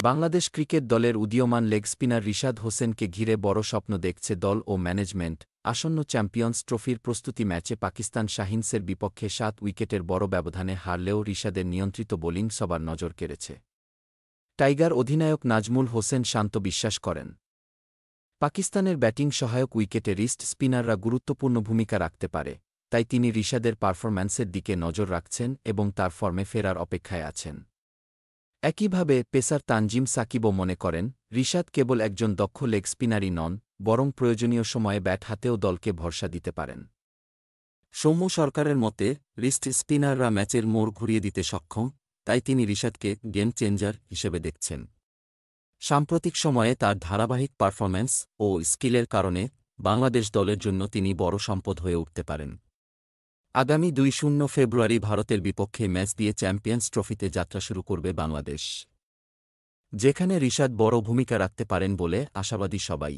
Bangladesh cricket দলের উদীয়মান leg spinner Rishad হোসেনকে ঘিরে বড় স্বপ্ন দেখছে দল ও ম্যানেজমেন্ট। আসন্ন চ্যাম্পিয়ন্স ট্রফির প্রস্তুতি ম্যাচে পাকিস্তান শাহিনসের বিপক্ষে ৭ উইকেটের বড় ব্যবধানে হারলেও রিশাদের নিয়ন্ত্রিত বোলিং সবার নজর কেড়েছে। টাইগার অধিনায়ক নাজমুল হোসেন শান্ত বিশ্বাস করেন, পাকিস্তানের ব্যাটিং সহায়ক উইকেটে রিস্ট স্পিনাররা গুরুত্বপূর্ণ ভূমিকা রাখতে পারে, তাই তিনি রিশাদের পারফরম্যান্সের দিকে নজর রাখছেন এবং তার ফর্মে ফেরার অপেক্ষায় আছেন। একইভাবে পেসার তানজিম সাকিবও মনে করেন, রিশাদ কেবল একজন দক্ষ লেগ স্পিনারই নন, বরং প্রয়োজনীয় সময়ে ব্যাট হাতেও দলকে ভরসা দিতে পারেন। সৌম্য সরকারের মতে, রিস্ট স্পিনাররা ম্যাচের মোড় ঘুরিয়ে দিতে সক্ষম, তাই তিনি রিশাদকে গেম চেঞ্জার হিসেবে দেখছেন। সাম্প্রতিক সময়ে তার ধারাবাহিক পারফরম্যান্স ও স্কিলের কারণে বাংলাদেশ দলের জন্য তিনি বড় সম্পদ হয়ে উঠতে পারেন। আগামী ২ ফেব্রুয়ারি ভারতের বিপক্ষে ম্যাচ দিয়ে চ্যাম্পিয়ন্স ট্রফিতে যাত্রা শুরু করবে বাংলাদেশ, যেখানে রিশাদ বড় ভূমিকা রাখতে পারেন বলে আশাবাদী সবাই।